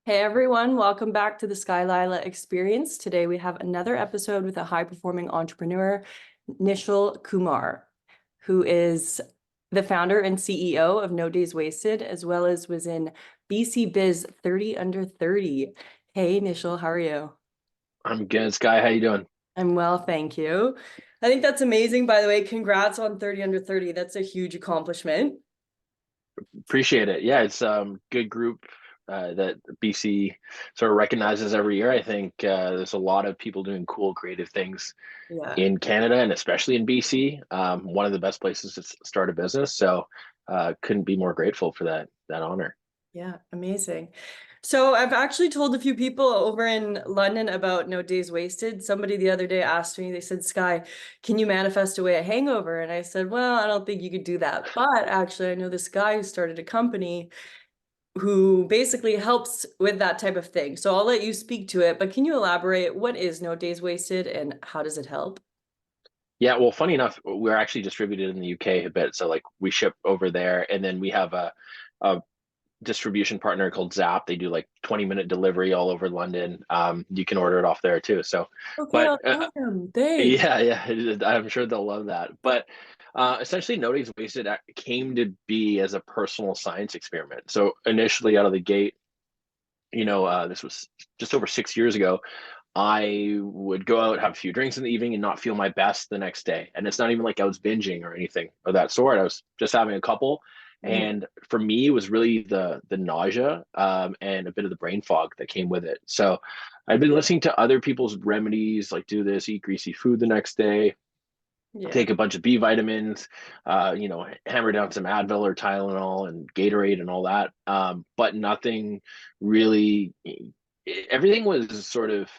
Hey everyone, welcome back to the Skylila Experience. Today we have another episode with a high-performing entrepreneur, Nishal Kumar, who is the founder and CEO of No Days Wasted, as well as was in BC Biz 30 Under 30. Hey Nishal, how are you? I'm good, Sky. How you doing? I'm well, thank you. I think that's amazing, by the way. Congrats on 30 Under 30. That's a huge accomplishment. Appreciate it. Yeah, it's good group that BC sort of recognizes every year. I think there's a lot of people doing cool, creative things Yeah. in Canada and especially in BC. One of the best places to start a business. So couldn't be more grateful for that honor. Yeah, amazing. So I've actually told a few people over in London about No Days Wasted. Somebody the other day asked me, they said, Sky, can you manifest away a hangover? And I said, well, I don't think you could do that. But actually, I know this guy who started a company who basically helps with that type of thing. So I'll let you speak to it, but can you elaborate? What is No Days Wasted and how does it help? Yeah, well, funny enough, we're actually distributed in the UK a bit. So like we ship over there, and then we have a distribution partner called Zap. They do like 20-minute delivery all over London. You can order it off there too. So, Okay, but I'll tell him. Thanks. yeah, yeah, I'm sure they'll love that. But essentially, No Days Wasted came to be as a personal science experiment. So initially, out of the gate, this was just over 6 years ago. I would go out, have a few drinks in the evening, and not feel my best the next day. And it's not even like I was binging or anything of that sort. I was just having a couple. Mhm. And for me, it was really the nausea and a bit of the brain fog that came with it. So I've been listening to other people's remedies, like do this, eat greasy food the next day, Yeah. take a bunch of B vitamins, hammer down some Advil or Tylenol and Gatorade and all that. But nothing really, everything was sort of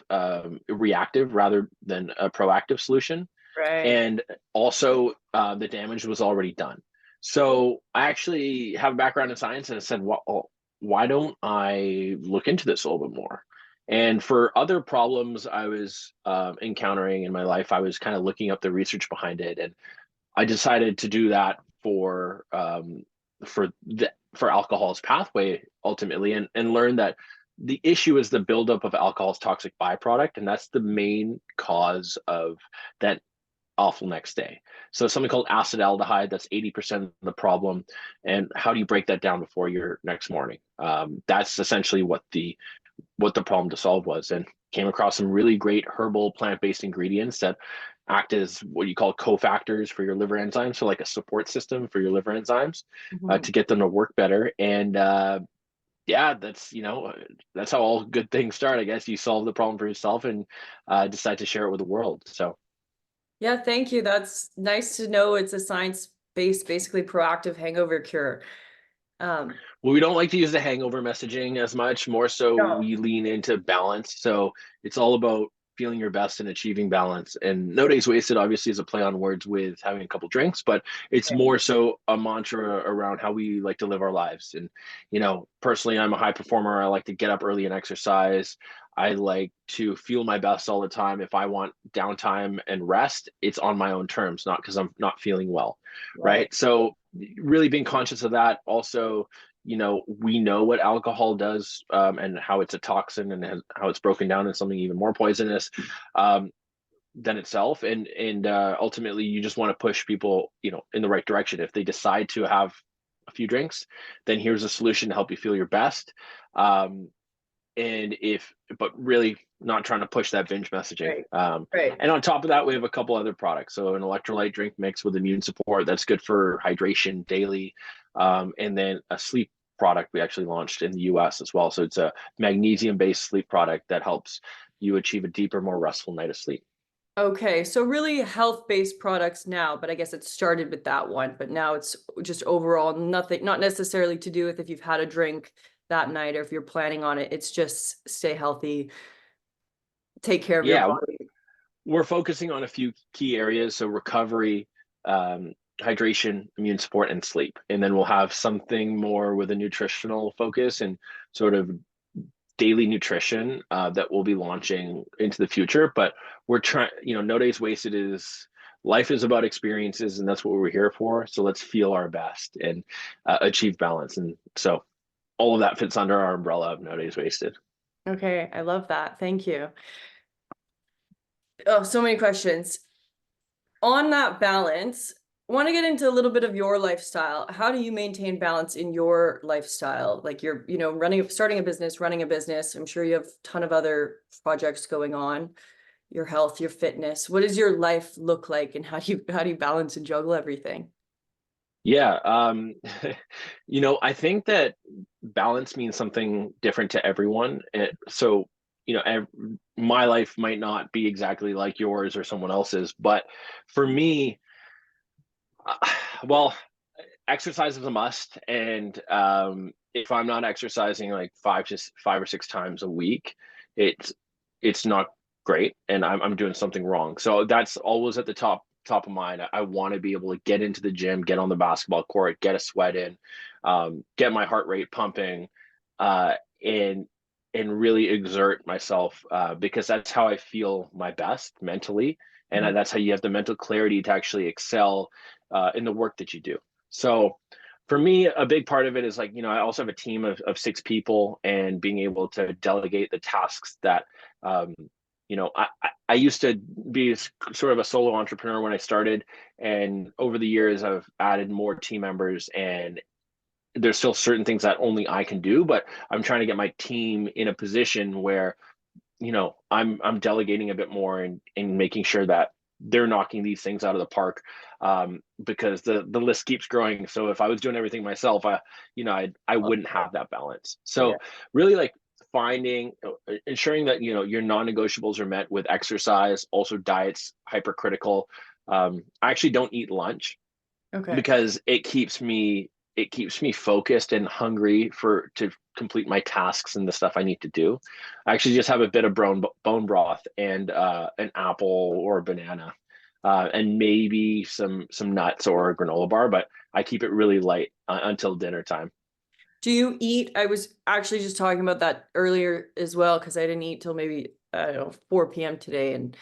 reactive rather than a proactive solution. Right. And also, the damage was already done. So I actually have a background in science and I said, well, why don't I look into this a little bit more? And for other problems I was encountering in my life, I was kind of looking up the research behind it, and I decided to do that for alcohol's pathway ultimately, and learn that the issue is the buildup of alcohol's toxic byproduct, and that's the main cause of that awful next day. So something called acetaldehyde, that's 80% of the problem. And how do you break that down before your next morning? That's essentially what the problem to solve was, and came across some really great herbal plant-based ingredients that act as what you call cofactors for your liver enzymes, so like a support system for your liver enzymes, Mhm. to get them to work better. And yeah, that's how all good things start. I guess you solve the problem for yourself and decide to share it with the world. So Yeah, thank you. That's nice to know it's a science-based, basically proactive hangover cure. Um, well, we don't like to use the hangover messaging as much. More so, no. we lean into balance. So it's all about feeling your best and achieving balance. And No Days Wasted obviously is a play on words with having a couple drinks, but it's Okay. more so a mantra around how we like to live our lives. And, personally, I'm a high performer. I like to get up early and exercise. I like to feel my best all the time. If I want downtime and rest, it's on my own terms, not because I'm not feeling well. Right. Right. So, really being conscious of that. Also, we know what alcohol does, and how it's a toxin, and how it's broken down into something even more poisonous um, than itself. And ultimately, you just want to push people, in the right direction. If they decide to have a few drinks, then here's a solution to help you feel your best. Um, but really not trying to push that binge messaging. Right. Right. And on top of that, we have a couple other products. So an electrolyte drink mix with immune support that's good for hydration daily, and then a sleep product we actually launched in the US as well. So it's a magnesium-based sleep product that helps you achieve a deeper, more restful night of sleep. Okay. So really health-based products now, but I guess it started with that one, but now it's just overall nothing, not necessarily to do with if you've had a drink that night or if you're planning on it. It's just stay healthy, take care of your Yeah, body. we're focusing on a few key areas. So recovery, um, hydration, immune support, and sleep. And then we'll have something more with a nutritional focus and sort of daily nutrition that we'll be launching into the future. But we're trying, No Days Wasted is life is about experiences, and that's what we're here for. So let's feel our best and achieve balance. And so all of that fits under our umbrella of No Days Wasted. Okay, I love that. Thank you. Oh, so many questions. On that balance, want to get into a little bit of your lifestyle. How do you maintain balance in your lifestyle? Like you're, starting a business, running a business. I'm sure you have a ton of other projects going on, your health, your fitness. What does your life look like and how do you balance and juggle everything? Yeah, I think that balance means something different to everyone. So, my life might not be exactly like yours or someone else's, but for me, uh, well, exercise is a must, and if I'm not exercising like 5 or 6 times a week, it's it's not great, and I'm doing something wrong. So that's always at the top of mind. I want to be able to get into the gym, get on the basketball court, get a sweat in, get my heart rate pumping, uh, and really exert myself, because that's how I feel my best mentally, and that's how you have the mental clarity to actually excel in the work that you do. So for me, a big part of it is like, I also have a team of 6 people, and being able to delegate the tasks that, I used to be sort of a solo entrepreneur when I started. And over the years, I've added more team members, and there's still certain things that only I can do, but I'm trying to get my team in a position where I'm delegating a bit more, and making sure that they're knocking these things out of the park, because the list keeps growing. So if I was doing everything myself, I wouldn't have that balance. Yeah. So really, like, finding ensuring that your non-negotiables are met with exercise, also diets hypercritical. I actually don't eat lunch, Okay. because it keeps me focused and hungry to complete my tasks and the stuff I need to do. I actually just have a bit of bone broth and an apple or a banana, and maybe some nuts or a granola bar, but I keep it really light until dinner time. Do you eat? I was actually just talking about that earlier as well, because I didn't eat till maybe, I don't know, 4 p.m. today. And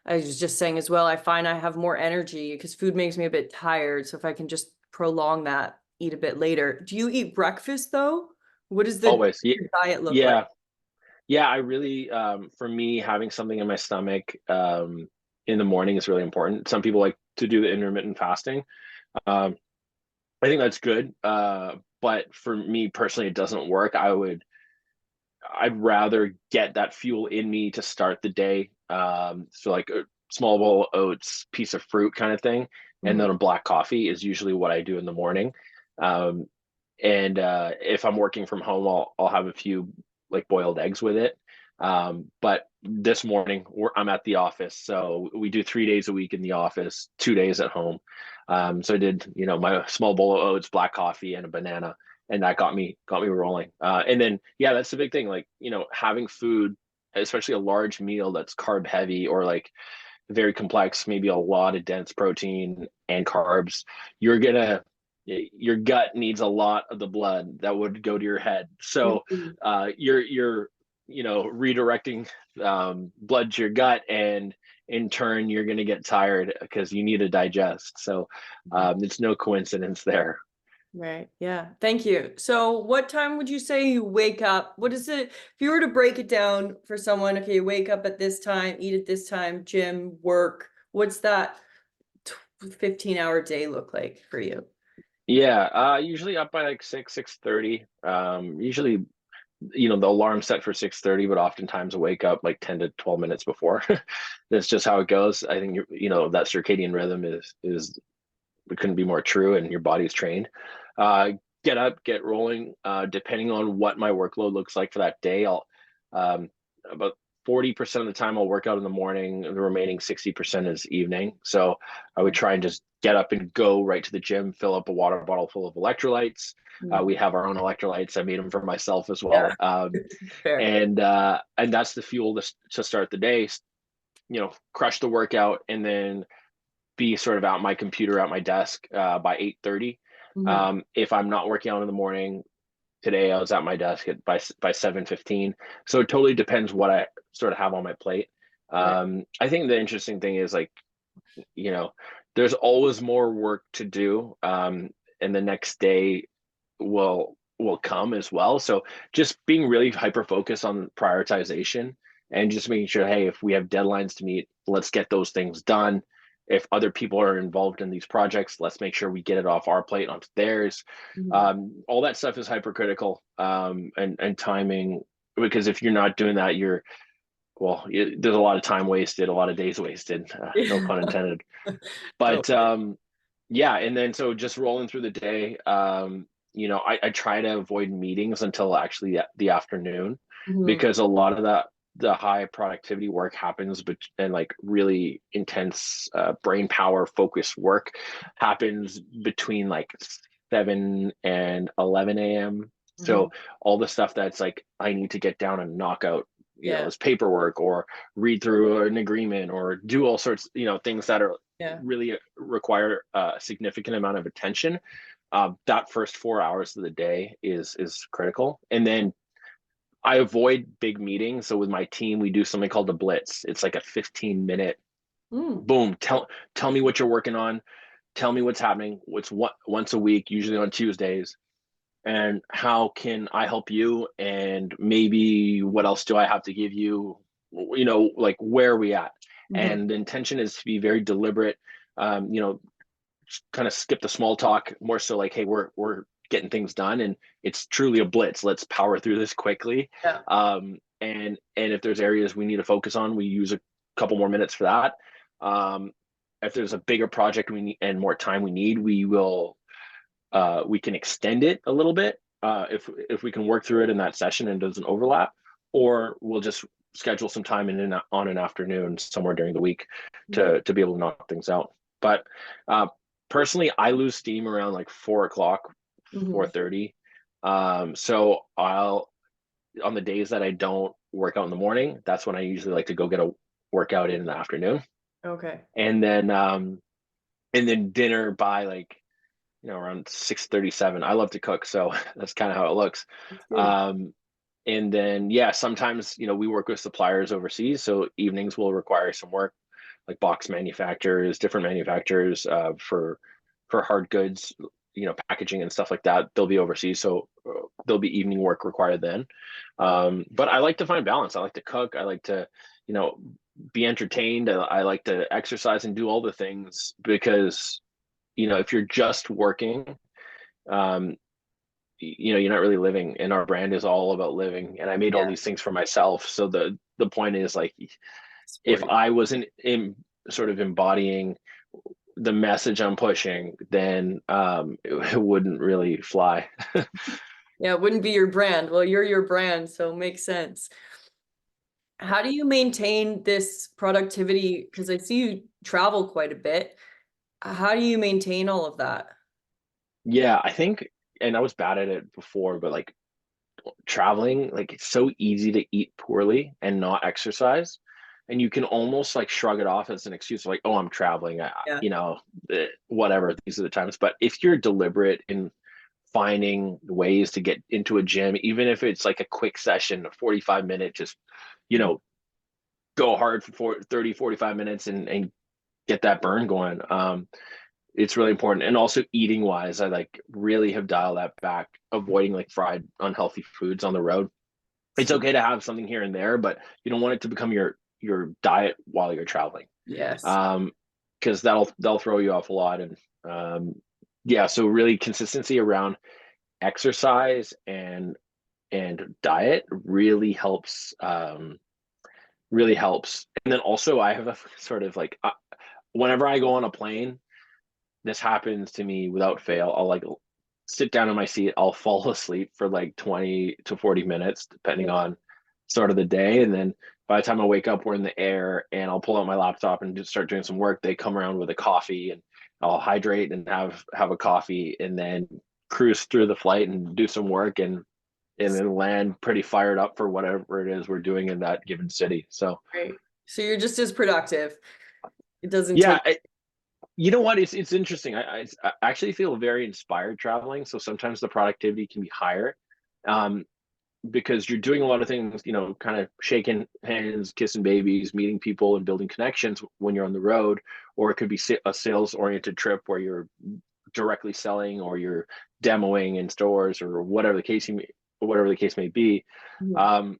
I was just saying as well, I find I have more energy because food makes me a bit tired. So if I can just prolong that, eat a bit later. Do you eat breakfast though? What does the Always. Yeah, diet look like? yeah, yeah. I really, for me, having something in my stomach in the morning is really important. Some people like to do the intermittent fasting. Um, I think that's good. But for me personally, it doesn't work. I'd rather get that fuel in me to start the day. So like a small bowl of oats, piece of fruit kind of thing, and Mhm. then a black coffee is usually what I do in the morning. Um, and if I'm working from home, I'll have a few like boiled eggs with it. But this morning I'm at the office, so we do 3 days a week in the office, 2 days at home. So I did, my small bowl of oats, black coffee, and a banana, and that got me rolling. And then yeah, that's the big thing. Like, having food, especially a large meal that's carb heavy or like very complex, maybe a lot of dense protein and carbs, you're gonna your gut needs a lot of the blood that would go to your head. So Mhm. you're redirecting blood to your gut, and in turn you're going to get tired because you need to digest. So it's no coincidence there. Right. Yeah. Thank you. So what time would you say you wake up? What is it? If you were to break it down for someone, okay, you wake up at this time, eat at this time, gym, work, what's that 15-hour day look like for you? Yeah, usually up by like 6:30. Usually, the alarm set for 6:30, but oftentimes I wake up like 10 to 12 minutes before. That's just how it goes. I think that circadian rhythm is it couldn't be more true, and your body's trained. Uh, get up, get rolling. Depending on what my workload looks like for that day, I'll about 40% of the time I'll work out in the morning. The remaining 60% is evening. So I would Yeah. try and just get up and go right to the gym, fill up a water bottle full of electrolytes. Mm. We have our own electrolytes. I made them for myself as Yeah. well. Fair. And that's the fuel to start the day. Crush the workout, and then be sort of at my computer at my desk by 8:30. Mhm. If I'm not working out in the morning, today I was at my desk by 7:15. So it totally depends what I sort of have on my plate. Right. I think the interesting thing is, like, you know, there's always more work to do. And the next day will will come as well. So just being really hyper focused on prioritization and just making sure, hey, if we have deadlines to meet, let's get those things done. If other people are involved in these projects, let's make sure we get it off our plate onto theirs. Mhm. All that stuff is hypercritical, and timing, because if you're not doing that, there's a lot of time wasted, a lot of days wasted, no pun intended. But Totally. yeah, and then so just rolling through the day, I try to avoid meetings until actually the afternoon, Mhm. because a lot of the high productivity work happens, but and like really intense brain power focused work happens between like 7 and 11 a.m. Mhm. So all the stuff that's like I need to get down and knock out, Yeah. as paperwork, or read through an agreement, or do all sorts, things that are Yeah. really require a significant amount of attention. That first 4 hours of the day is critical, and then I avoid big meetings. So with my team, we do something called the Blitz. It's like a 15-minute Mm. boom. Tell me what you're working on. Tell me what's happening. What's what once a week, usually on Tuesdays, and how can I help you? And maybe what else do I have to give you? Like where are we at? Mhm. And the intention is to be very deliberate. Um, you know, kind of skip the small talk, more so like, hey, we're getting things done, and it's truly a blitz. Let's power through this quickly. Yeah. And if there's areas we need to focus on, we use a couple more minutes for that. Um, if there's a bigger project we need and more time we need, we can extend it a little bit, if we can work through it in that session and doesn't overlap, or we'll just schedule some time on an afternoon somewhere during the week Mhm. to be able to knock things out. But uh, personally, I lose steam around like 4 o'clock, Mhm. 4:30. So I'll on the days that I don't work out in the morning, that's when I usually like to go get a workout in the afternoon, Okay. and then dinner by like around 6:37. I love to cook, so that's kind of how it looks. That's good. Um, and then yeah, sometimes we work with suppliers overseas, so evenings will require some work, like box manufacturers, different manufacturers, for hard goods, packaging and stuff like that. They'll be overseas, so there'll be evening work required then. But I like to find balance. I like to cook. I like to, you know, be entertained. I like to exercise and do all the things, because if you're just working, um, you're not really living. And our brand is all about living. And I made all Yeah. these things for myself. So the point is, like, if Sporty. I wasn't in sort of embodying the message I'm pushing, then it wouldn't really fly. Yeah, it wouldn't be your brand. Well, you're your brand, so it makes sense. How do you maintain this productivity? Because I see you travel quite a bit. How do you maintain all of that? Yeah, I think, and I was bad at it before, but like traveling, like it's so easy to eat poorly and not exercise. And you can almost like shrug it off as an excuse, like, oh, I'm traveling, Yeah. whatever, these are the times. But if you're deliberate in finding ways to get into a gym, even if it's like a quick session, a 45-minute, just, you Mhm. know, go hard for 30, 45 minutes and get that burn going. It's really important. And also eating wise, I like really have dialed that back, avoiding like fried, unhealthy foods on the road. It's okay to have something here and there, but you don't want it to become your diet while you're traveling. Yes. Um, because that'll throw you off a lot. And yeah, so really consistency around exercise and diet really helps. And then also I have a sort of like, whenever I go on a plane, this happens to me without fail. I'll like sit down in my seat, I'll fall asleep for like 20 to 40 minutes, depending Yeah. on sort of the day. And then by the time I wake up, we're in the air, and I'll pull out my laptop and just start doing some work. They come around with a coffee, and I'll hydrate and have a coffee, and then cruise through the flight and do some work, and then land pretty fired up for whatever it is we're doing in that given city. So Great. So you're just as productive. It doesn't yeah, take. you know what? It's interesting. I actually feel very inspired traveling. So sometimes the productivity can be higher, um, because you're doing a lot of things, kind of shaking hands, kissing babies, meeting people, and building connections when you're on the road. Or it could be a sales oriented trip where you're directly selling or you're demoing in stores or whatever the case may be. Mhm. Um,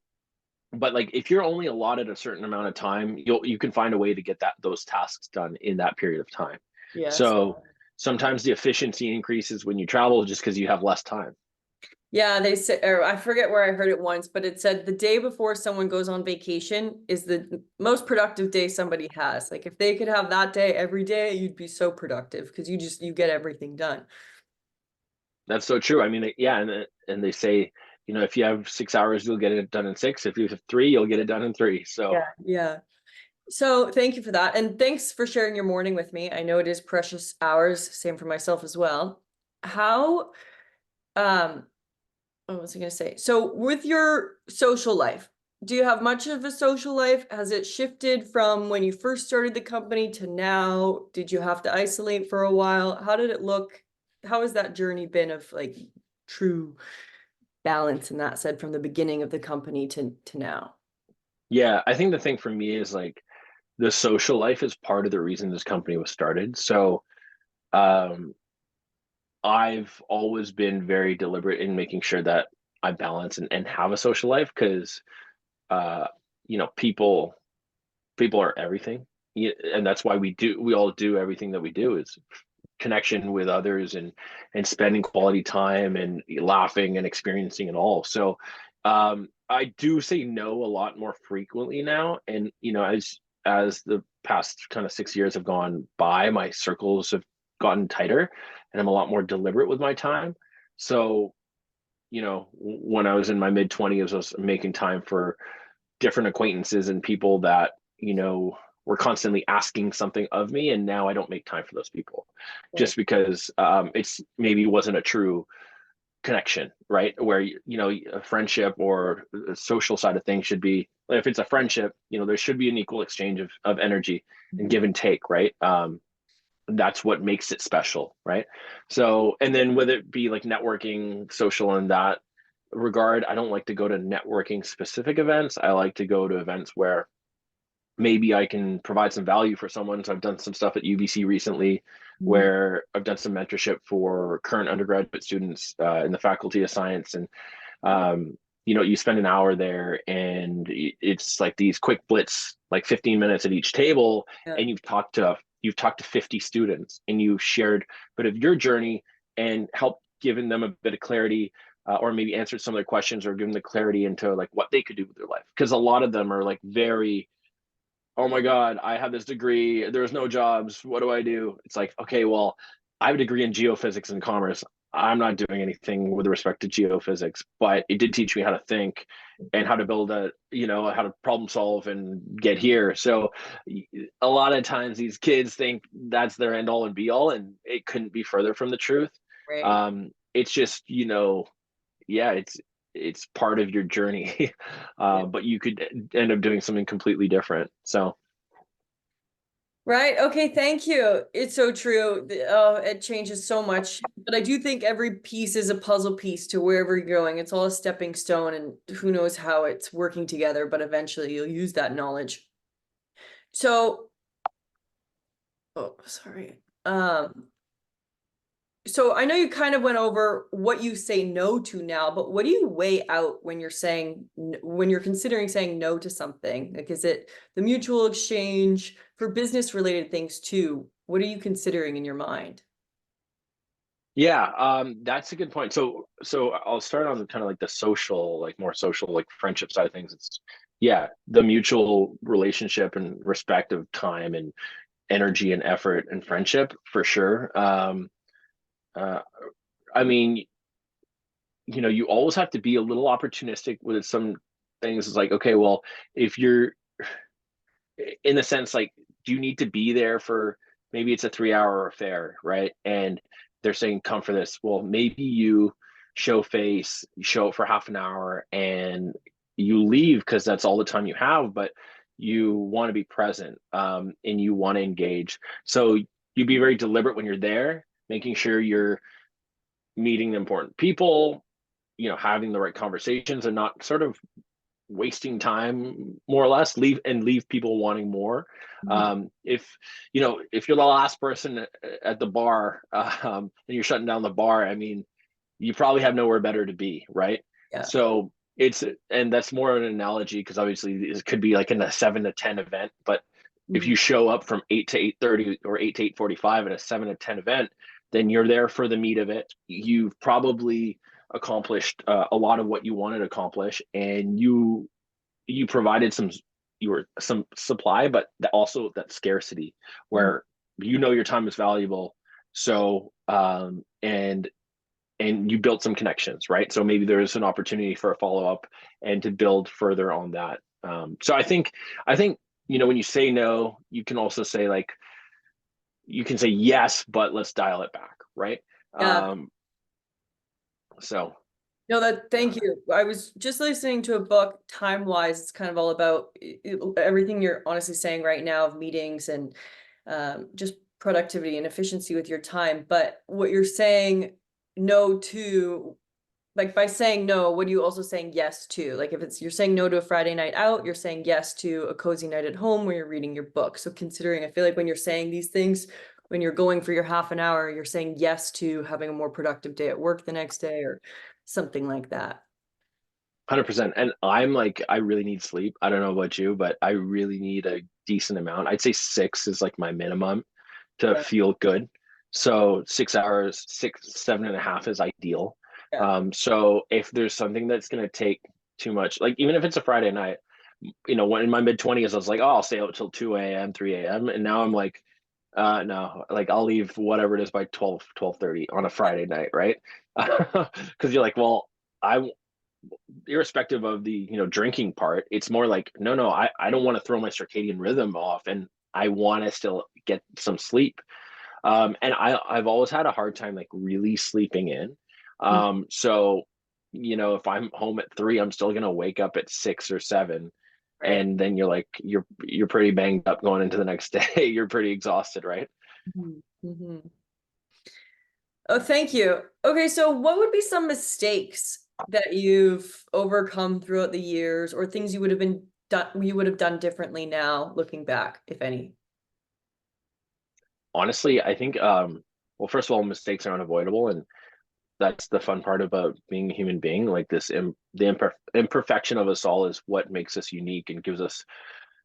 but like if you're only allotted a certain amount of time, you can find a way to get those tasks done in that period of time. Yes. So sometimes the efficiency increases when you travel just because you have less time. Yeah, they said, or I forget where I heard it once, but it said the day before someone goes on vacation is the most productive day somebody has. Like if they could have that day every day, you'd be so productive because you get everything done. That's so true. I mean, yeah, and they say, if you have 6 hours, you'll get it done in six. If you have three, you'll get it done in three. So Yeah. Yeah. So thank you for that. And thanks for sharing your morning with me. I know it is precious hours, same for myself as well. How, um, what was I going to say? So with your social life, do you have much of a social life? Has it shifted from when you first started the company to now? Did you have to isolate for a while? How did it look? How has that journey been of like true balance in that said from the beginning of the company to now? yeah, I think the thing for me is like the social life is part of the reason this company was started. So um, I've always been very deliberate in making sure that I balance and have a social life because uh, people are everything. Yeah, and that's why we all do everything that we do is connection with others and spending quality time and laughing and experiencing it all. So I do say no a lot more frequently now. And as the past kind of 6 years have gone by, my circles have gotten tighter and I'm a lot more deliberate with my time. So, when I was in my mid 20s, I was making time for different acquaintances and people that were constantly asking something of me, and now I don't make time for those people Right. just because it's maybe wasn't a true connection, right? Where a friendship or a social side of things should be, if it's a friendship, there should be an equal exchange of energy and Mhm. give and take, right? That's what makes it special, right? So, and then whether it be like networking, social in that regard, I don't like to go to networking specific events. I like to go to events where maybe I can provide some value for someone. So I've done some stuff at UBC recently Mhm. where I've done some mentorship for current undergraduate students in the Faculty of Science. And, you spend an hour there and it's like these quick blitz, like 15 minutes at each table. Yeah. And you've talked to 50 students and you've shared a bit of your journey and helped giving them a bit of clarity or maybe answered some of their questions or given the clarity into like what they could do with their life. Because a lot of them are like very, oh my God, I have this degree. There's no jobs. What do I do? It's like, okay, well, I have a degree in geophysics and commerce. I'm not doing anything with respect to geophysics, but it did teach me how to think and how to build how to problem solve and get here. So a lot of times these kids think that's their end all and be all, and it couldn't be further from the truth. Right. It's just, yeah, it's part of your journey, Yeah. but you could end up doing something completely different. So Right. Okay. Thank you. It's so true. Oh, it changes so much. But I do think every piece is a puzzle piece to wherever you're going. It's all a stepping stone, and who knows how it's working together, but eventually you'll use that knowledge. So, oh, sorry. So I know you kind of went over what you say no to now, but what do you weigh out when you're when you're considering saying no to something? Like, is it the mutual exchange for business related things too? What are you considering in your mind? yeah, that's a good point. So I'll start on kind of like the social, like more social, like friendship side of things. It's yeah, the mutual relationship and respect of time and energy and effort and friendship for sure. Uh, I mean, you always have to be a little opportunistic with some things. It's like, okay, well, if you're in the sense like, do you need to be there for maybe it's a 3 hour affair, right? And they're saying come for this. Well, maybe you show face, you show up for half an hour and you leave because that's all the time you have, but you want to be present and you want to engage. So you be very deliberate when you're there, making sure you're meeting the important people, having the right conversations and not sort of wasting time more or less, leave people wanting more. Mhm. If if you're the last person at the bar, and you're shutting down the bar, I mean, you probably have nowhere better to be, right? Yeah. So and that's more of an analogy because obviously it could be like in a 7 to 10 event, but if Mhm. you show up from 8 to 8:30 or 8 to 8:45 at a 7 to 10 event, then you're there for the meat of it. You've probably accomplished a lot of what you wanted to accomplish, and you provided some supply, but also that scarcity Mhm. where your time is valuable. So and you built some connections, right? So maybe there is an opportunity for a follow up and to build further on that. So I think when you say no, you can also say like you can say yes, but let's dial it back, right? Yeah. Um, so No, yeah, thank you. I was just listening to a book, time wise, it's kind of all about everything you're honestly saying right now of meetings and just productivity and efficiency with your time. But what you're saying no to, like by saying no, what are you also saying yes to? Like if you're saying no to a Friday night out, you're saying yes to a cozy night at home where you're reading your book. So considering, I feel like when you're saying these things, when you're going for your half an hour, you're saying yes to having a more productive day at work the next day or something like that. 100%. And I'm like, I really need sleep. I don't know about you, but I really need a decent amount. I'd say 6 is like my minimum to Yeah. feel good. So 6 hours, 7.5 is ideal. Yeah. So if there's something that's going to take too much, like even if it's a Friday night, when in my mid 20s, I was like, oh, I'll stay out till 2 a.m., 3 a.m. And now I'm like, no, like I'll leave whatever it is by 12:30 on a Friday night, right? Because you're like, well, I irrespective of the drinking part, it's more like no, I don't want to throw my circadian rhythm off, and I want to still get some sleep. And I've always had a hard time like really sleeping in. Mm. So if I'm home at 3, I'm still gonna wake up at 6 or 7, Right. and then you're pretty banged up going into the next day. You're pretty exhausted, right? Mhm. Mhm. Oh, thank you. Okay, so what would be some mistakes that you've overcome throughout the years or things you would have done differently now looking back, if any? Honestly, I think well, first of all, mistakes are unavoidable, and that's the fun part about being a human being. Like the imperfection of us all is what makes us unique and gives us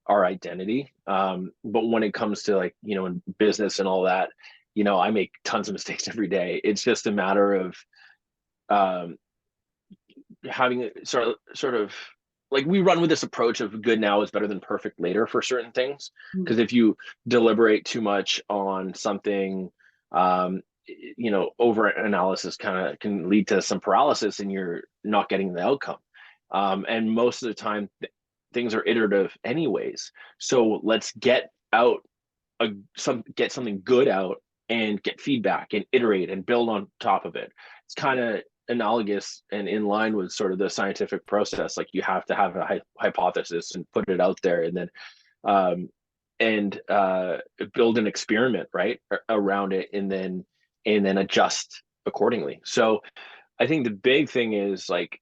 our identity. But when it comes to like in business and all that, I make tons of mistakes every day. It's just a matter of um, having sort of like we run with this approach of good now is better than perfect later for certain things. Mm. Because if you deliberate too much on something, um, over analysis kind of can lead to some paralysis and you're not getting the outcome. And most of the time, things are iterative anyways. So let's get something good out and get feedback and iterate and build on top of it. It's kind of analogous and in line with sort of the scientific process. Like you have to have a hypothesis and put it out there, and then um, and build an experiment right around it, and then adjust accordingly. So I think the big thing is like,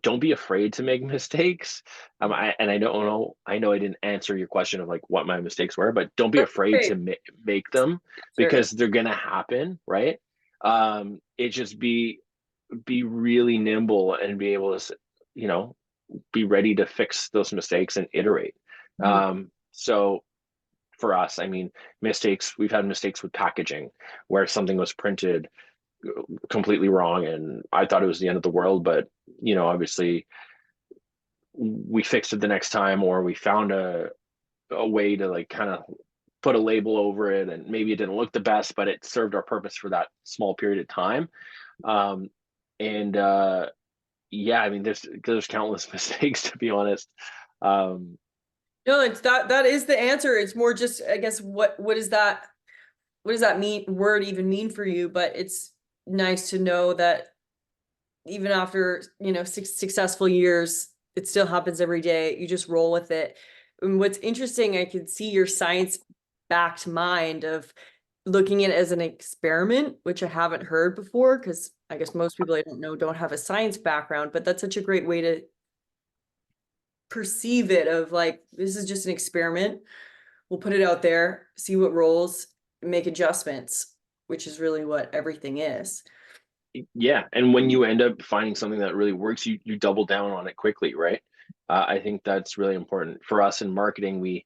don't be afraid to make mistakes. And I know I didn't answer your question of like what my mistakes were, but don't be That's afraid great. to make them Sure. because they're gonna happen, right? It just be really nimble and be able to, you know, be ready to fix those mistakes and iterate. Mhm. So for us, I mean, we've had mistakes with packaging where something was printed completely wrong and I thought it was the end of the world, but obviously we fixed it the next time, or we found a way to like kind of put a label over it, and maybe it didn't look the best, but it served our purpose for that small period of time. um and yeah, I mean, there's countless mistakes, to be honest. um No, it's that is the answer. It's more just, I guess, what does that mean word even mean for you? But it's nice to know that even after, successful years, it still happens every day. You just roll with it. And what's interesting, I could see your science backed mind of looking at it as an experiment, which I haven't heard before, because I guess most people I don't know don't have a science background, but that's such a great way to perceive it of like, this is just an experiment. We'll put it out there, see what rolls, make adjustments, which is really what everything is. Yeah, and when you end up finding something that really works, you double down on it quickly, right? I think that's really important for us in marketing. We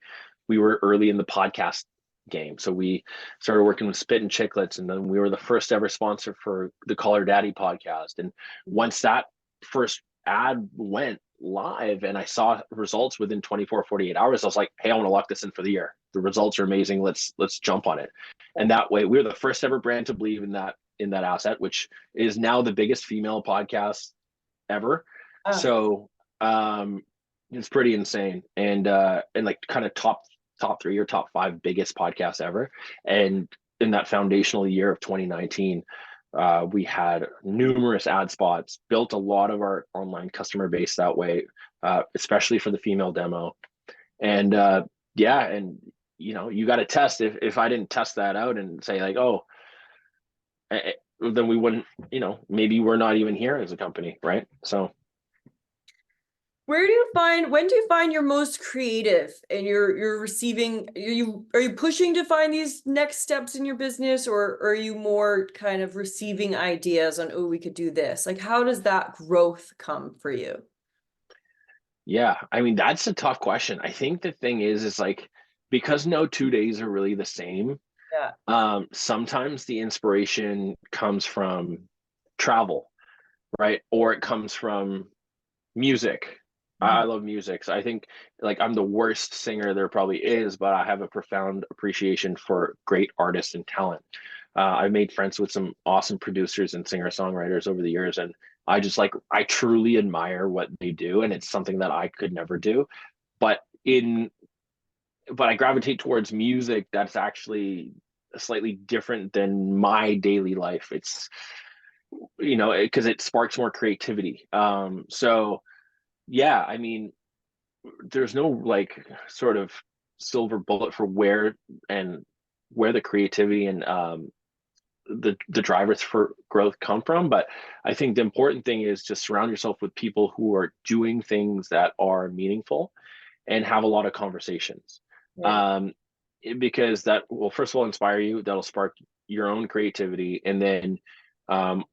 were early in the podcast game, so we started working with Spit and Chicklets, and then we were the first ever sponsor for the Call Her Daddy podcast. And once that first ad went live, and I saw results within 24, 48 hours, I was like, hey, I want to lock this in for the year. The results are amazing. Let's jump on it. And that way, we were the first ever brand to believe in that asset, which is now the biggest female podcast ever. Ah, So it's pretty insane. And like kind of top three or top five biggest podcasts ever. And in that foundational year of 2019, we had numerous ad spots, built a lot of our online customer base that way, especially for the female demo. And yeah, and you got to test. If I didn't test that out and say like, oh, then we wouldn't, maybe we're not even here as a company, right? So when do you find you're most creative and you're receiving, are you pushing to find these next steps in your business, or are you more kind of receiving ideas on, oh, we could do this? Like, how does that growth come for you? yeah, I mean, that's a tough question. I think the thing is like, because no 2 days are really the same, Yeah. sometimes the inspiration comes from travel, right? Or it comes from music. I Mhm. love music. So I think like I'm the worst singer there probably is, but I have a profound appreciation for great artists and talent. I've made friends with some awesome producers and singer-songwriters over the years, and I truly admire what they do, and it's something that I could never do. But in but I gravitate towards music that's actually slightly different than my daily life. It's because it sparks more creativity. So yeah, I mean, there's no like sort of silver bullet for and where the creativity and the drivers for growth come from. But I think the important thing is just surround yourself with people who are doing things that are meaningful and have a lot of conversations. Yeah. Um, because that will first of all inspire you, that'll spark your own creativity, and then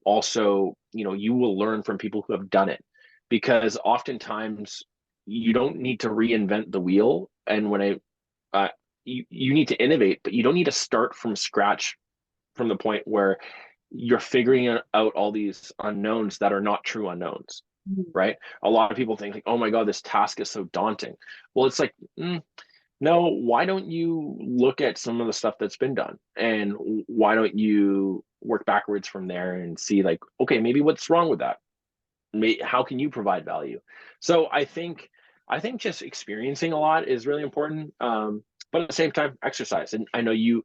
also you will learn from people who have done it, because oftentimes you don't need to reinvent the wheel. And when you need to innovate, but you don't need to start from scratch from the point where you're figuring out all these unknowns that are not true unknowns, Mhm. right? A lot of people think like, oh my god, this task is so daunting. Well, it's like, no, why don't you look at some of the stuff that's been done, and why don't you work backwards from there and see like, okay, maybe what's wrong with that, how can you provide value? So I think just experiencing a lot is really important, but at the same time exercise. And I know you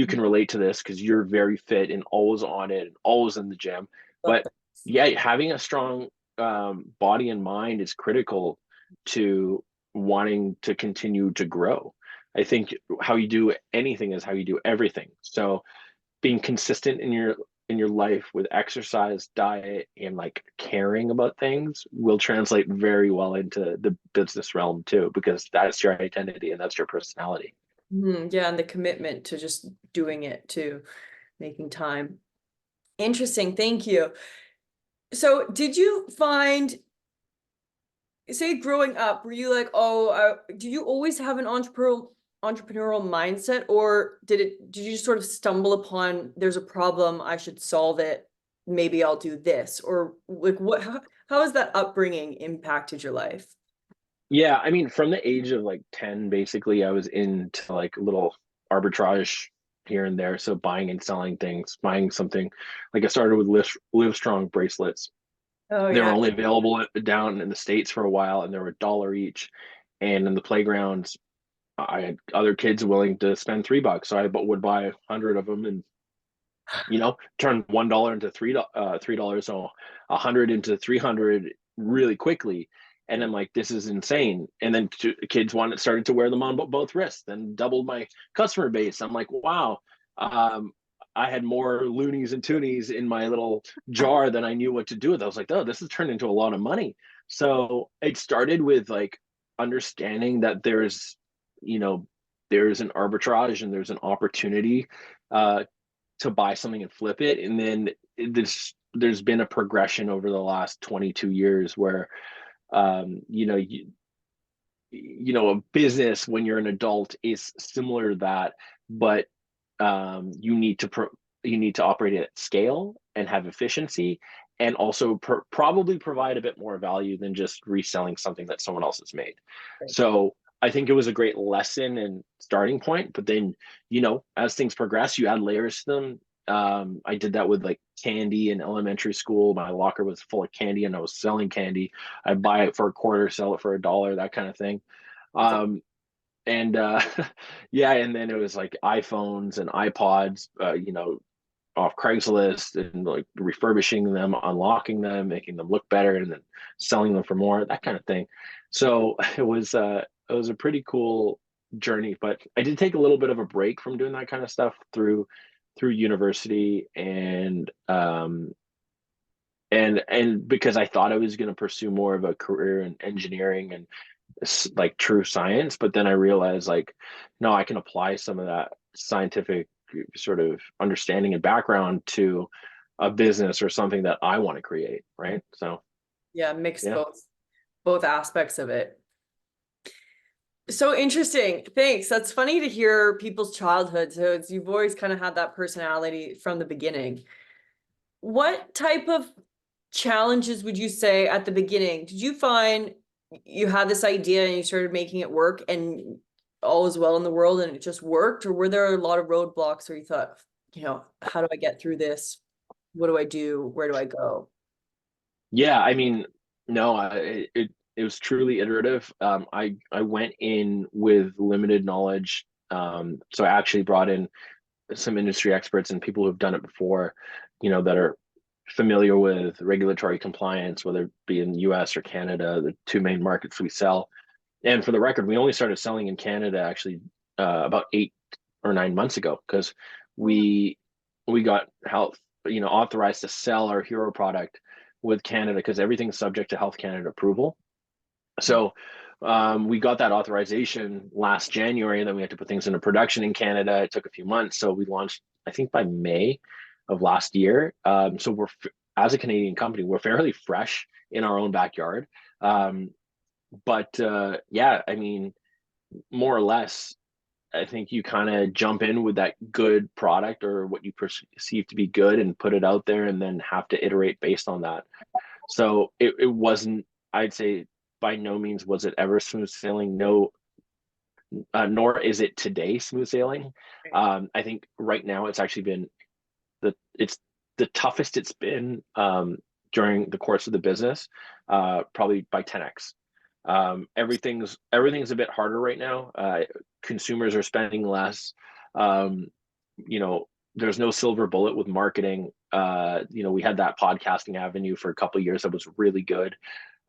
can relate to this because you're very fit and always on it and always in the gym. Love But that. yeah, having a strong body and mind is critical to wanting to continue to grow. I think how you do anything is how you do everything. So being consistent in your life with exercise, diet, and like caring about things will translate very well into the business realm too, because that's your identity and that's your personality. Mhm. Yeah, and the commitment to just doing it too, making time. Interesting, thank you. So, did you find, say, growing up, were you like, oh, do you always have an entrepreneurial mindset, or did you just sort of stumble upon, there's a problem, I should solve it, maybe I'll do this, or like how has that upbringing impacted your life? Yeah, I mean, from the age of like 10, basically, I was into like little arbitrage here and there. So buying and selling things, buying something like I started with Live Strong bracelets. Oh They were yeah. only available down in the States for a while, and they were $1 each. And in the playgrounds, I had other kids willing to spend $3, so I would buy 100 of them, and turn $1 into $3, so 100 into 300 really quickly. And I'm like, this is insane. And then kids started to wear them on both wrists, then doubled my customer base. I'm like, wow. Um, I had more loonies and toonies in my little jar than I knew what to do with. I was like, oh, this has turned into a lot of money. So it started with like understanding that you know, there's an arbitrage and there's an opportunity uh, to buy something and flip it. And then there's been a progression over the last 22 years where, you know, a business when you're an adult is similar to that, but you need to you need to operate at scale and have efficiency, and also probably provide a bit more value than just reselling something that someone else has made. Right. So I think it was a great lesson and starting point. But then, as things progress, you add layers to them. I did that with like candy in elementary school. My locker was full of candy and I was selling candy. I'd buy it for a quarter, sell it for $1, that kind of thing. That's And yeah, and then it was like iPhones and iPods, off Craigslist, and like refurbishing them, unlocking them, making them look better, and then selling them for more, that kind of thing. So it was a pretty cool journey, but I did take a little bit of a break from doing that kind of stuff through university, and because I thought I was going to pursue more of a career in engineering and like true science, but then I realized, like, no, I can apply some of that scientific sort of understanding and background to a business or something that I want to create, right? So yeah, mix yeah. both aspects of it. So interesting. Thanks. That's funny to hear people's childhood. So you've always kind of had that personality from the beginning. What type of challenges would you say at the beginning? Did you find you had this idea and you started making it work and all was well in the world and it just worked? Or were there a lot of roadblocks where you thought, how do I get through this? What do I do? Where do I go? Yeah, I mean, no, it was truly iterative. I went in with limited knowledge. So I actually brought in some industry experts and people who've done it before, that are familiar with regulatory compliance, whether it be in the US or Canada, the two main markets we sell. And for the record, we only started selling in Canada actually about 8 or 9 months ago, because we got health, authorized to sell our hero product with Canada, because everything's subject to Health Canada approval. So we got that authorization last January, and then we had to put things into production in Canada. It took a few months, so we launched, I think, by May of last year. So as a Canadian company, we're fairly fresh in our own backyard. But yeah, I mean, more or less, I think you kind of jump in with that good product or what you perceive to be good and put it out there, and then have to iterate based on that. So it wasn't, I'd say, by no means was it ever smooth sailing. No, nor is it today smooth sailing. I think right now it's actually been it's the toughest it's been during the course of the business, probably by 10x. Everything's a bit harder right now. Consumers are spending less. You know, there's no silver bullet with marketing. We had that podcasting avenue for a couple of years that was really good,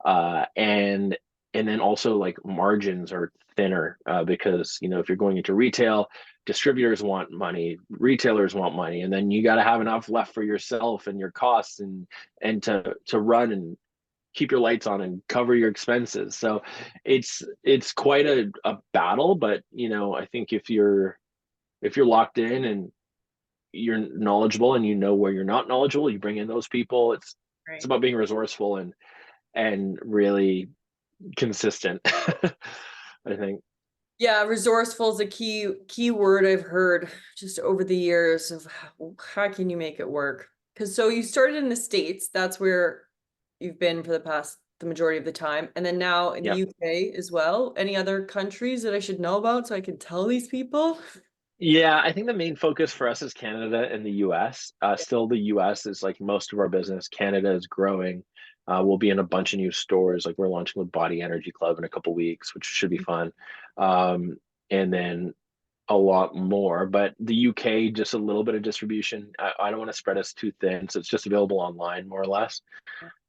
and then also, like, margins are thinner, because if you're going into retail, distributors want money, retailers want money, and then you got to have enough left for yourself and your costs, and to run and keep your lights on and cover your expenses. So it's quite a battle. But I think if you're locked in and you're knowledgeable and where you're not knowledgeable, you bring in those people. It's Right. about being resourceful and really consistent. I think. Yeah, resourceful is a key word I've heard just over the years of how can you make it work? Because so you started in the States, that's where you've been for the majority of the time, and then now in the Yeah. UK as well. Any other countries that I should know about so I can tell these people? Yeah, I think the main focus for us is Canada and the US. Still, the US is like most of our business. Canada is growing. We'll be in a bunch of new stores. Like, we're launching with Body Energy Club in a couple weeks, which should be fun. And then a lot more. But the UK, just a little bit of distribution. I don't want to spread us too thin, so it's just available online, more or less.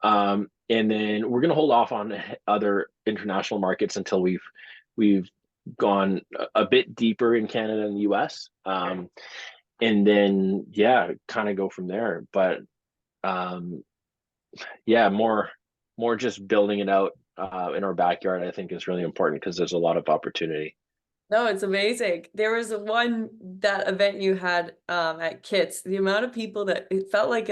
And then we're going to hold off on other international markets until we've gone a bit deeper in Canada and the US. And then, yeah, kind of go from there. But yeah, more more just building it out in our backyard, I think is really important because there's a lot of opportunity. No, it's amazing. There was one that event you had at Kits. The amount of people that it felt like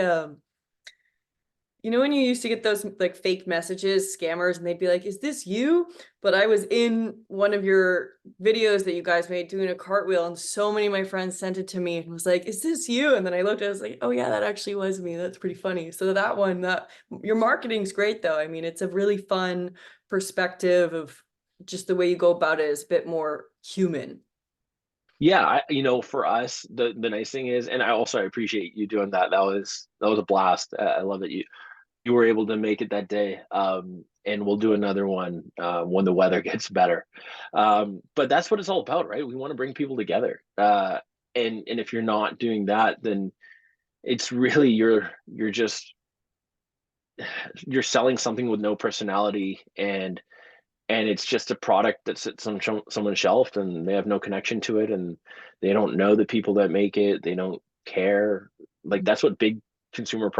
you know when you used to get those like fake messages, scammers, and they'd be like, "Is this you?" But I was in one of your videos that you guys made doing a cartwheel, and so many of my friends sent it to me and was like, "Is this you?" And then I looked, I was like, "Oh yeah, that actually was me. That's pretty funny." So that one, that your marketing's great though. I mean, it's a really fun perspective of just the way you go about it is a bit more human. Yeah, for us, the nice thing is, and I appreciate you doing that. That was a blast. I love that you were able to make it that day. And we'll do another one when the weather gets better. But that's what it's all about, right? We want to bring people together. And if you're not doing that, then it's really you're selling something with no personality, and it's just a product that sits on someone's shelf and they have no connection to it, and they don't know the people that make it. They don't care. Like that's what big consumer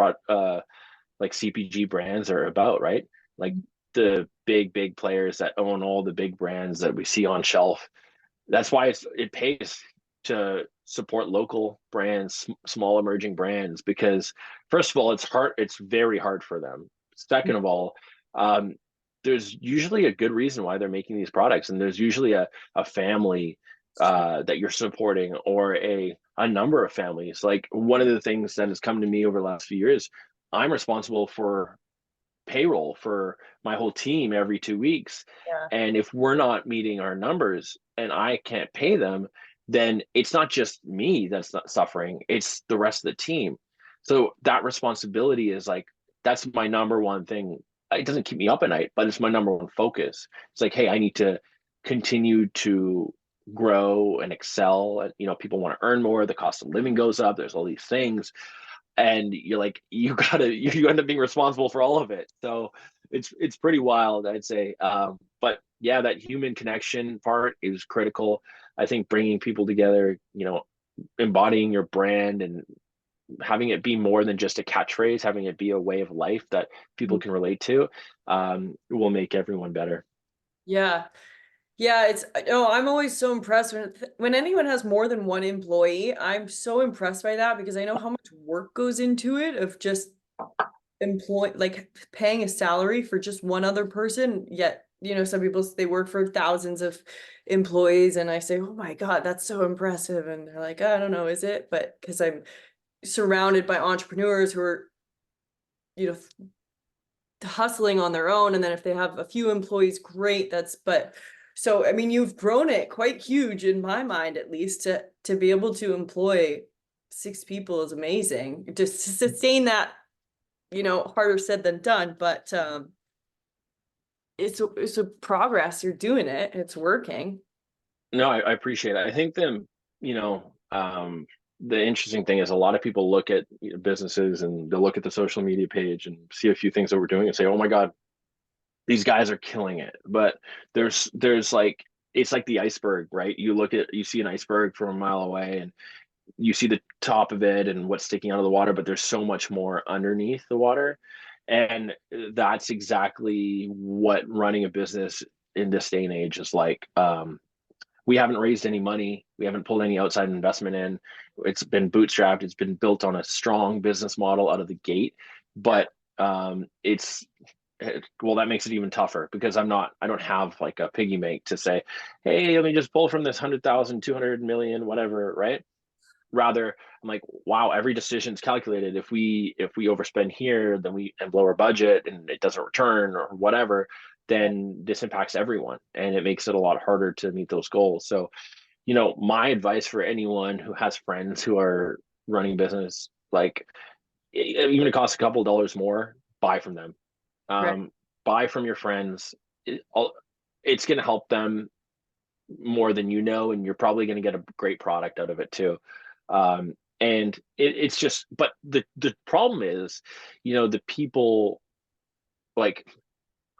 like CPG brands are about, right? Like the big players that own all the big brands that we see on shelf. That's why it pays to support local brands, small emerging brands, because first of all, it's very hard for them. Second of all, um, there's usually a good reason why they're making these products, and there's usually a family that you're supporting, or a number of families. Like one of the things that has come to me over the last few years, I'm responsible for payroll for my whole team every 2 weeks. Yeah. And if we're not meeting our numbers and I can't pay them, then it's not just me that's not suffering, it's the rest of the team. So that responsibility is like, that's my number one thing. It doesn't keep me up at night, but it's my number one focus. It's like, hey, I need to continue to grow and excel. And, people want to earn more. The cost of living goes up. There's all these things, and you're like, you end up being responsible for all of it. So it's pretty wild, I'd say. But yeah, that human connection part is critical. I think bringing people together, embodying your brand and having it be more than just a catchphrase, having it be a way of life that people can relate to, will make everyone better. Yeah. Yeah, I'm always so impressed when anyone has more than one employee. I'm so impressed by that because I know how much work goes into it of just like paying a salary for just one other person. Yet, some people they work for thousands of employees and I say, "Oh my God, that's so impressive." And they're like, "I don't know, is it?" But because I'm surrounded by entrepreneurs who are, you know, hustling on their own, and then if they have a few employees, great. But so I mean you've grown it quite huge in my mind, at least to be able to employ 6 people is amazing. Just to sustain that, harder said than done, but it's a progress. You're doing it, it's working. No, I appreciate it. I think the interesting thing is a lot of people look at businesses and they'll look at the social media page and see a few things that we're doing and say, "Oh my God, these guys are killing it." But there's like, it's like the iceberg, right? You see an iceberg from a mile away and you see the top of it and what's sticking out of the water, but there's so much more underneath the water. And that's exactly what running a business in this day and age is like. We haven't raised any money. We haven't pulled any outside investment in. It's been bootstrapped. It's been built on a strong business model out of the gate. Yeah. But it's well, that makes it even tougher because I don't have like a piggy bank to say, hey, let me just pull from this 100,000, 200 million, whatever, right? Rather, I'm like, wow, every decision's calculated. If we overspend here, then we and blow our budget and it doesn't return or whatever, then this impacts everyone and it makes it a lot harder to meet those goals. So, my advice for anyone who has friends who are running business, like even it costs a couple of dollars more, buy from them. Right. Um, buy from your friends. It's going to help them more than and you're probably going to get a great product out of it too. And it's just, but the problem is, the people, like,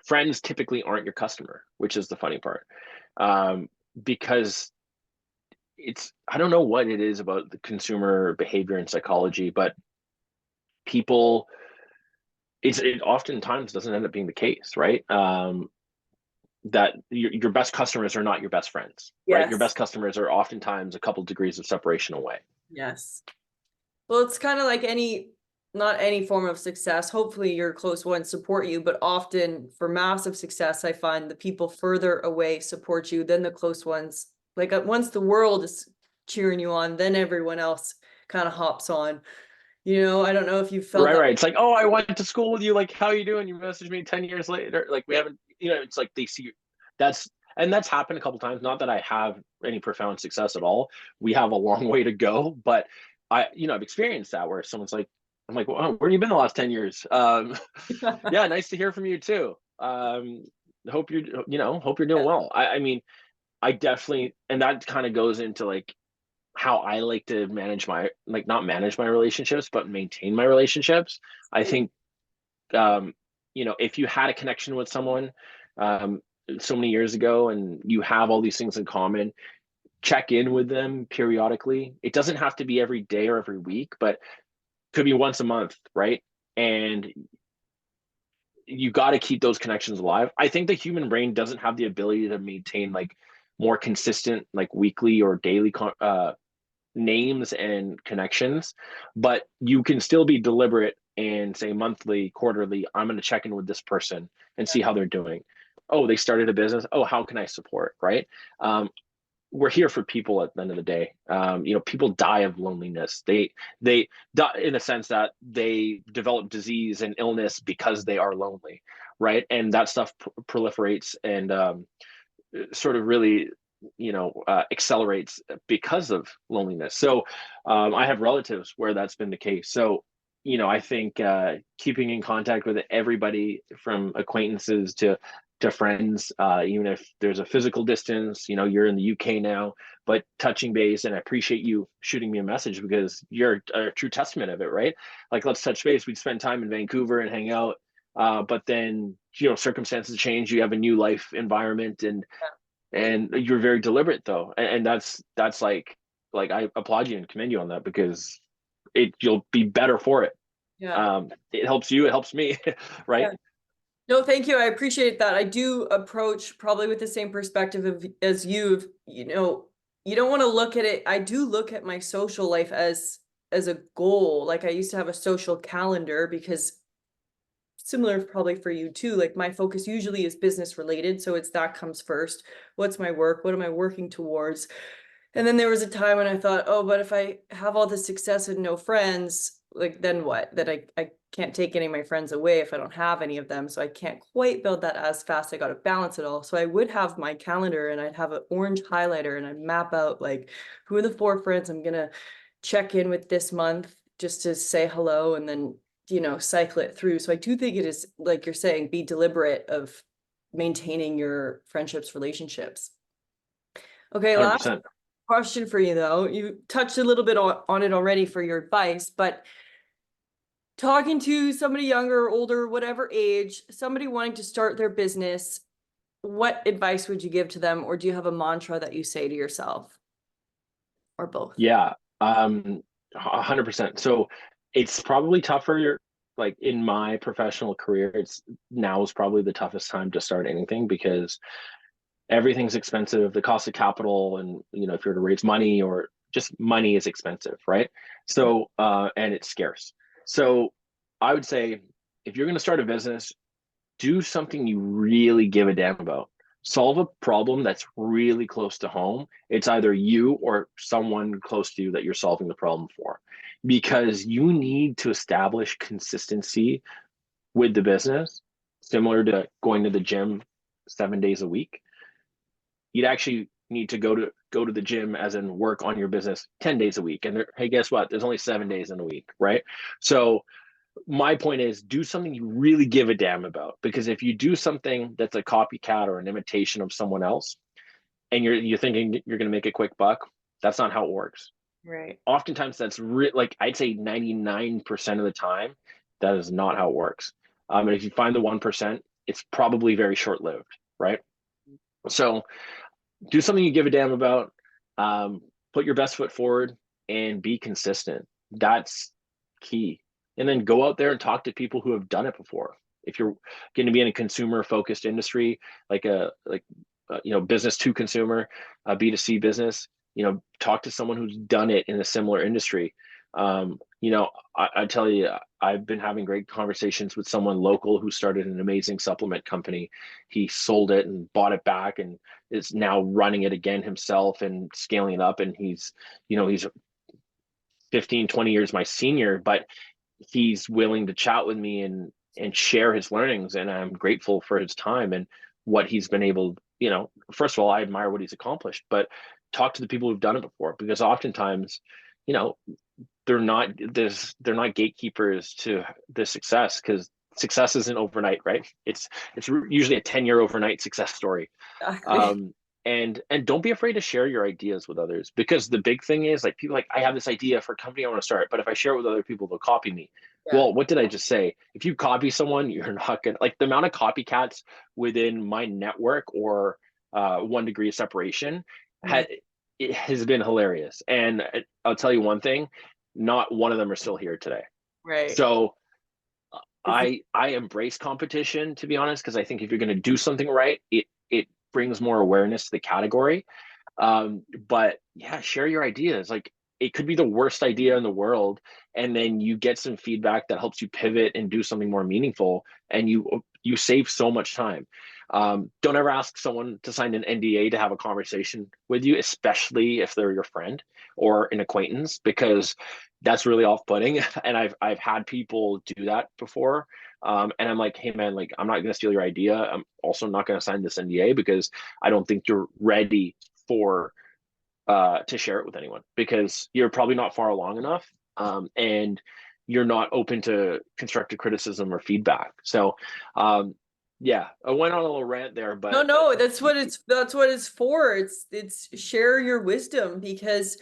friends typically aren't your customer, which is the funny part. Um, because I don't know what it is about the consumer behavior and psychology, but people it oftentimes doesn't end up being the case, right? That your best customers are not your best friends, right? Your Yes. best customers are oftentimes a couple degrees of separation away. Yes. Well, it's kind of like not any form of success. Hopefully, your close ones support you, but often for massive success, I find the people further away support you than the close ones. Like once the world is cheering you on, then everyone else kind of hops on. I don't know if you felt Right, that. right. It's like, oh, I went to school with you. Like, how are you doing? You message me 10 years later. Like, we haven't, it's like they see that's, and that's happened a couple times. Not that I have any profound success at all. We have a long way to go, but I've experienced that where someone's like, I'm like, well, where have you been the last 10 years? Yeah, nice to hear from you too. Hope you're doing well. I mean, I definitely, and that kind of goes into like how I like to manage my, like, not manage my relationships, but maintain my relationships. I think, if you had a connection with someone um, so many years ago and you have all these things in common, check in with them periodically. It doesn't have to be every day or every week, but could be once a month, right? And you got to keep those connections alive. I think the human brain doesn't have the ability to maintain like more consistent, like weekly or daily names and connections, but you can still be deliberate and say monthly, quarterly, I'm going to check in with this person and see how they're doing. Oh, they started a business. Oh, how can I support? Right. We're here for people at the end of the day. People die of loneliness. They die in a sense that they develop disease and illness because they are lonely, right? And that stuff proliferates and sort of really accelerates because of loneliness. So I have relatives where that's been the case. So I think keeping in contact with everybody from acquaintances to friends, even if there's a physical distance, you're in the UK now, but touching base. And I appreciate you shooting me a message because you're a true testament of it, right? Like, let's touch base. We'd spend time in Vancouver and hang out, but then circumstances change. You have a new life environment, and you're very deliberate though, and that's like I applaud you and commend you on that because you'll be better for it. Yeah. It helps you, it helps me. Yeah. Right. No, thank you. I appreciate that. I do approach probably with the same perspective as you don't want to look at it. I do look at my social life as a goal. Like I used to have a social calendar because similar probably for you too. Like my focus usually is business related, so it's that comes first. What's my work? What am I working towards? And then there was a time when I thought, oh, but if I have all this success and no friends, like then what? That I can't take any of my friends away if I don't have any of them. So I can't quite build that as fast. I got to balance it all. So I would have my calendar and I'd have an orange highlighter and I'd map out like who are the 4 friends I'm gonna check in with this month just to say hello and then cycle it through. So I do think it is like you're saying, be deliberate of maintaining your friendships, relationships. Okay, last 100%. question for you though. You touched a little bit on it already for your advice, but talking to somebody younger, older, whatever age, somebody wanting to start their business, what advice would you give to them? Or do you have a mantra that you say to yourself or both? Yeah. 100%. So it's probably tougher, like in my professional career, it's now is probably the toughest time to start anything because everything's expensive. The cost of capital, and if you're to raise money or just money is expensive, right? So and it's scarce. So I would say if you're going to start a business, do something you really give a damn about. Solve a problem that's really close to home. It's either you or someone close to you that you're solving the problem for, because you need to establish consistency with the business, similar to going to the gym 7 days a week. You'd actually need to go to the gym as in work on your business 10 days a week. And hey, guess what? There's only 7 days in a week, right? So my point is do something you really give a damn about, because if you do something that's a copycat or an imitation of someone else and you're thinking you're going to make a quick buck, that's not how it works. Right. Oftentimes that's like I'd say 99% of the time that is not how it works. And if you find the 1%, it's probably very short-lived, right? So do something you give a damn about, put your best foot forward and be consistent. That's key. and then go out there and talk to people who have done it before. If you're going to be in a consumer focused industry, like business to consumer, B2C business, talk to someone who's done it in a similar industry. I tell you, I've been having great conversations with someone local who started an amazing supplement company. He sold it and bought it back and is now running it again himself and scaling it up. And he's 15, 20 years my senior, but he's willing to chat with me and share his learnings. And I'm grateful for his time and what he's been able, first of all, I admire what he's accomplished, but talk to the people who've done it before, because oftentimes, you know, they're not gatekeepers to the success, because success isn't overnight, right? It's usually a 10-year overnight success story. Exactly. um and don't be afraid to share your ideas with others, because the big thing is, like, people like, I have this idea for a company I want to start, but if I share it with other people, they'll copy me. Yeah. Well, what did I just say? If you copy someone, you're not gonna, like, the amount of copycats within my network, or 1 degree of separation, Right. it has been hilarious. And I'll tell you one thing, not one of them are still here today. Right. So It's I embrace competition, to be honest, because I think if you're going to do something right, it brings more awareness to the category. But yeah, share your ideas. Like, it could be the worst idea in the world, and then you get some feedback that helps you pivot and do something more meaningful, and you save so much time. Don't ever ask someone to sign an NDA to have a conversation with you, especially if they're your friend or an acquaintance, because that's really off-putting. And I've had people do that before. And I'm like, hey man, like, I'm not going to steal your idea. I'm also not going to sign this NDA because I don't think you're ready for to share it with anyone, because you're probably not far along enough, and you're not open to constructive criticism or feedback. So yeah, I went on a little rant there, no, but no, that's what it's for. It's share your wisdom, because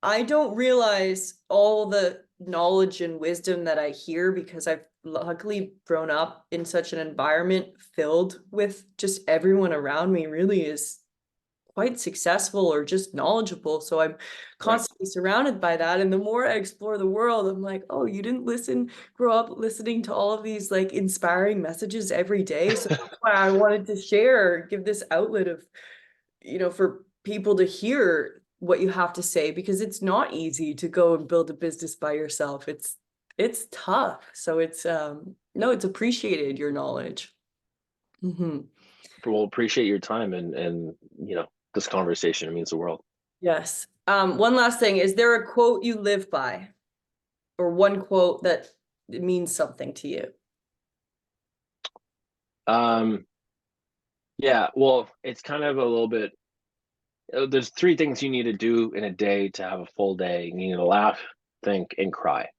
I don't realize all the knowledge and wisdom that I hear, because I've luckily grown up in such an environment filled with just everyone around me really is quite successful or just knowledgeable. So I'm right. constantly surrounded by that. And the more I explore the world, I'm like, oh, you didn't grow up listening to all of these like inspiring messages every day. So that's why I wanted to share, give this outlet of, for people to hear what you have to say, because it's not easy to go and build a business by yourself. It's tough. So it's no, it's appreciated, your knowledge. Hmm. We'll appreciate your time, and this conversation, it means the world. Yes. One last thing. Is there a quote you live by, or one quote that means something to you? um yeah, well, it's kind of a little bit, there's 3 things you need to do in a day to have a full day. You need to laugh, think, and cry.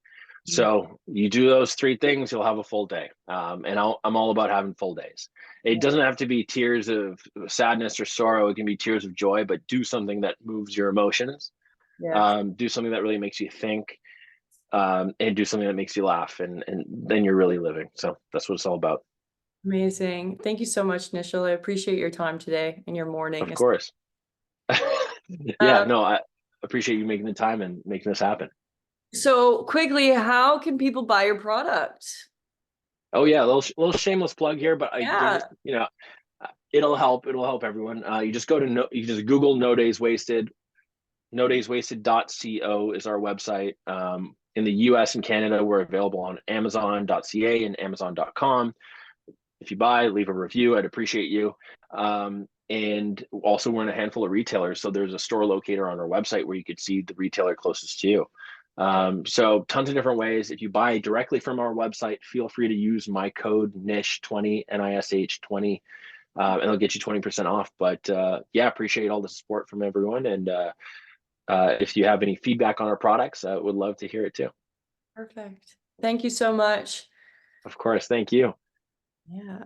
Mm. So you do those 3 things, you'll have a full day. And I'm all about having full days. It doesn't have to be tears of sadness or sorrow. It can be tears of joy, but do something that moves your emotions. Yes. Do something that really makes you think, and do something that makes you laugh, and then you're really living. So that's what it's all about. Amazing. Thank you so much, Nishal. I appreciate your time today and your morning. Of course. Yeah, Um, no, I appreciate you making the time and making this happen. so quickly, how can people buy your product? Oh yeah, little shameless plug here, but I Yeah. there's it'll help everyone. You just go to you just Google No Days Wasted. NoDaysWasted.co is our website. In the US and Canada, we're available on Amazon.ca and Amazon.com. If you buy, leave a review. I'd appreciate you. And also, we're in a handful of retailers, so there's a store locator on our website where you could see the retailer closest to you. So tons of different ways. If you buy directly from our website, feel free to use my code NISH20, NISH20, and it'll get you 20% off. But yeah, appreciate all the support from everyone. And if you have any feedback on our products, I would love to hear it too. Perfect. Thank you so much. Of course. Thank you. Yeah.